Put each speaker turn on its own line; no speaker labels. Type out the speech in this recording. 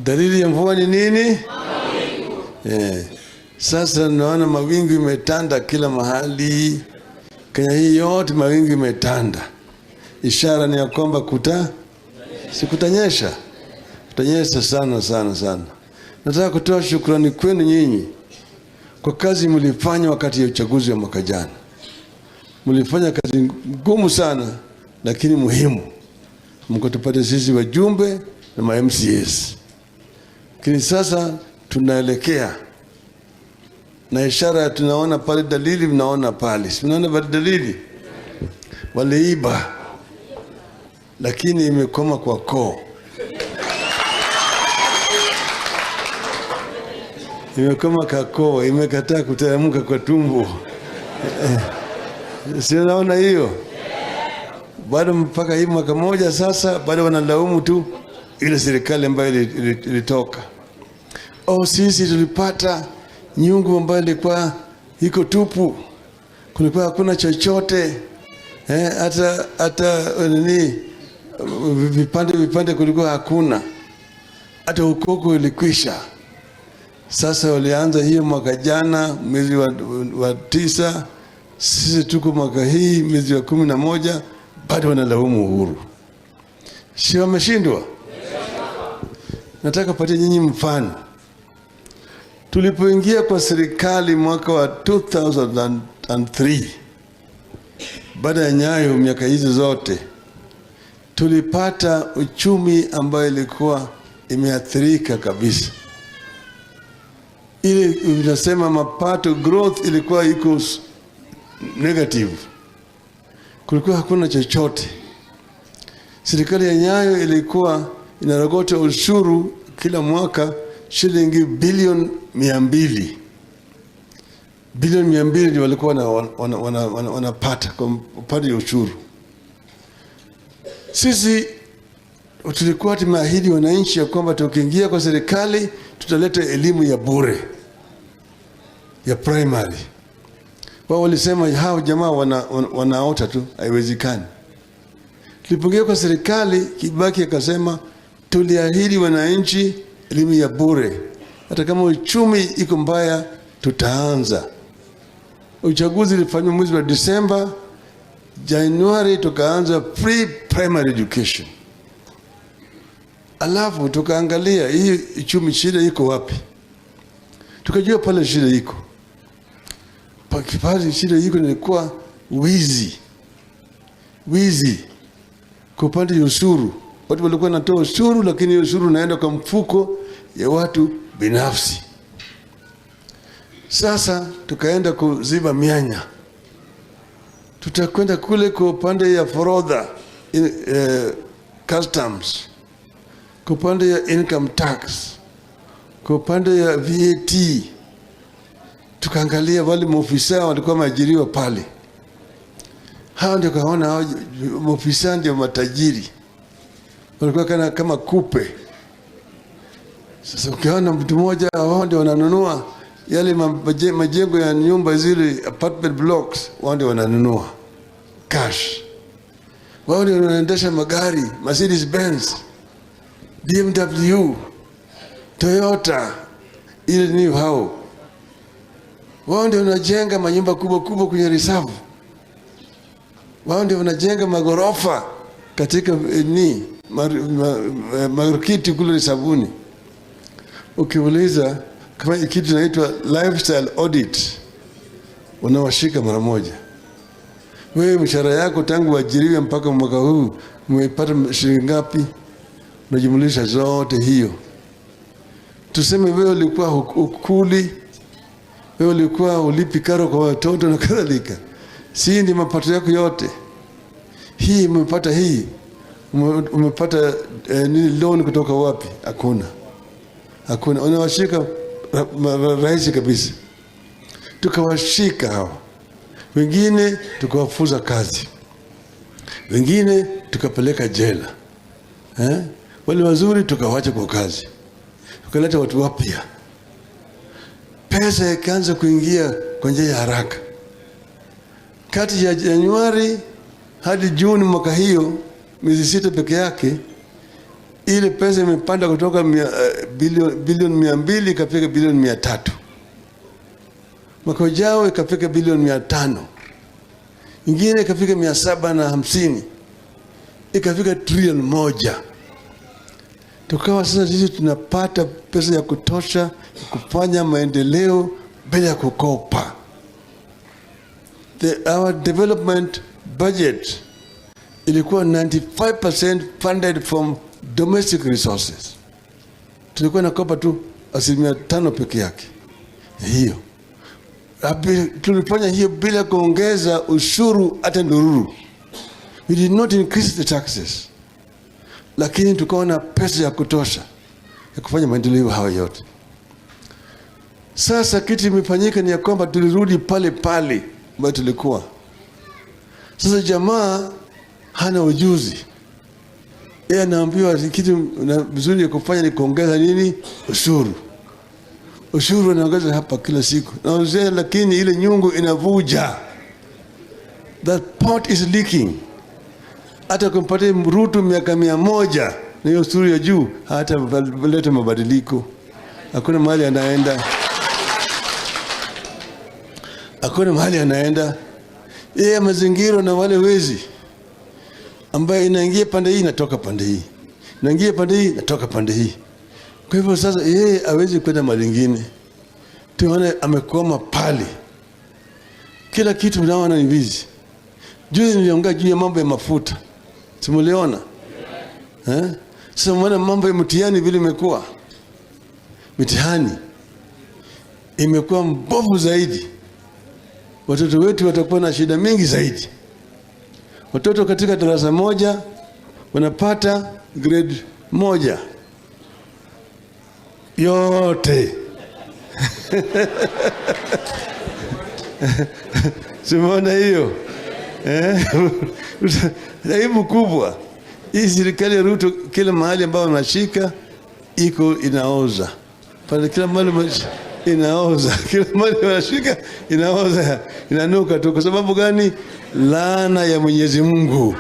Dalili ya mvua ni nini? Sasa naona mawingu imetanda kila mahali. Kenya hii yote mawingu imetanda. Ishara ni ya kwamba kutanyesha. Kutanyesha sana. Nataka kutoa shukrani kwenu nyinyi kwa kazi mlifanya wakati ya uchaguzi wa mwaka jana. Mlifanya kazi ngumu sana lakini muhimu. Mkatupata sisi wajumbe na ma MCAs. Lakini sasa tunaelekea na ishara tunaona pale dalili, mnaona pale. Tunaona pale dalili. Waliiba lakini imekoma kwa koo. Imekoma kwa koo, imekataa kuteremka kwa tumbo. Sinaona hiyo. Bado mpaka hii mwaka moja sasa bado wanalaumu tu ile serikali ambayo ilitoka. Sisi tulipata nyungu ambayo ilikuwa iko tupu. Kulikuwa hakuna chochote. Hata nini vipande kulikuwa hakuna. Hata ukoko ilikwisha. Sasa walianza hiyo mwaka jana mwezi wa 9. Sisi tuko mwaka hii mwezi wa 11 bado wanalaumu Uhuru. Si wameshindwa? Nataka patie nyinyi mfano. Tulipoingia kwa serikali mwaka wa 2003, baada ya Nyayo miaka hizo zote, tulipata uchumi ambayo ilikuwa imeathirika kabisa. Ile tunasema mapato growth ilikuwa iko negative. Kulikuwa hakuna chochote. Serikali ya Nyayo ilikuwa inarogota ushuru kila mwaka shilingi bilioni 200. Bilioni 200 ndio walikuwa wanapata kwa upande wa ushuru. Sisi tulikuwa tumeahidi wananchi ya kwamba tukiingia kwa serikali tutaleta elimu ya bure ya primary. Wao walisema hao jamaa wanaota tu, haiwezekani. Tulipoingia kwa serikali, Kibaki akasema tuliahidi wananchi elimu ya bure. Hata kama uchumi iko mbaya tutaanza. Uchaguzi ulifanywa mwezi wa Disemba, Januari tukaanza free primary education. Alafu tukaangalia hii uchumi shida iko wapi. Tukajua pale shida iko. Pakipali shida iko ilikuwa wizi. Kwa upande wa ushuru. Watu walikuwa wanatoa ushuru lakini ushuru unaenda kwa mfuko ya watu binafsi. Sasa tukaenda kuziba mianya. Tutakwenda kule kwa upande ya forodha, customs, kwa upande ya income tax, kwa upande ya VAT. Tukaangalia wale maofisa walikuwa maajiriwa pale. Hao ndio kaona maofisa ndio matajiri. Walikuwa kama kupe. Sasa ukiona mtu mmoja wao ndio wananunua yale majengo ya nyumba zile apartment blocks, wao ndio wananunua cash. Wao ndio wanaendesha magari Mercedes Benz, BMW, Toyota, ile ni hao. Wao ndio wanajenga manyumba kubwa kwenye reserve. Wao ndio wanajenga magorofa katika marikiti kule sabuni. Ukiuliza kama kitu inaitwa lifestyle audit, unawashika mara moja. Wewe mshahara yako tangu uajiriwe mpaka mwaka huu umepata shilingi ngapi? Unajumlisha zote hiyo. Tuseme wewe ulikuwa ukuli, wewe ulikuwa ulipi karo kwa watoto na kadhalika. Si ndi mapato yako yote. Hii umepata hii. Umepata nini loan kutoka wapi? Hakuna. Unawashika rahisi kabisa. Tukawashika hao. Wengine tukawafuza kazi. Wengine tukapeleka jela. Wale wazuri tukawacha kwa kazi. Tukaleta watu wapya. Pesa ikaanza kuingia kwa njia ya haraka. Kati ya Januari hadi Juni mwaka hiyo, miezi 6 peke yake, ile pesa imepanda kutoka bilioni 200 ikafika bilioni 300. Mwaka ujao ikafika bilioni 500. Ingine ikafika 750. Ikafika trilioni 1. Tukawa sasa sisi tunapata pesa ya kutosha kufanya maendeleo bila kukopa. Our development budget ilikuwa 95% funded from domestic resources. Tulikuwa nakopa tu 5% peke yake. Hiyo tulifanya hiyo bila kuongeza ushuru hata ndururu. We did not increase the taxes. Lakini tukawa na pesa ya kutosha ya kufanya maendeleo hayo yote. Sasa kitu imefanyika ni ya kwamba tulirudi pale pale ambapo tulikuwa. Sasa jamaa hana ujuzi. Yeye anaambiwa kitu vizuri ya kufanya ni kuongeza nini? Ushuru. Ushuru anaongeza hapa kila siku. Na lakini ile nyungu inavuja. That pot is leaking. Hata kumpatia Ruto miaka 100 na hiyo ushuru ya juu hata leta mabadiliko. Hakuna mahali anaenda. Hakuna mahali anaenda. Yeye mazingira na wale wezi ambaye inaingia pande hii natoka pande hii. Inaingia pande hii natoka pande hii. Kwa hivyo sasa yeye hawezi kwenda mahali nyingine. Tuone amekoma pale. Kila kitu tunaona ni wizi. Juzi niliongea juu ya mambo ya mafuta. Simuliona? Sasa mwana mambo ya mtihani vile imekuwa. Mtihani imekuwa mbovu zaidi. Watoto wetu watakuwa na shida mingi zaidi. Watoto katika darasa moja wanapata grade 1 yote. Simuona hiyo? Aibu kubwa. Hii serikali ya Ruto kila mahali ambao wanashika iko inaoza. Pale kila mahali inaoza. Kila mahali wanashika inaoza. Inanuka tu. Kwa sababu gani? Laana ya Mwenyezi Mungu.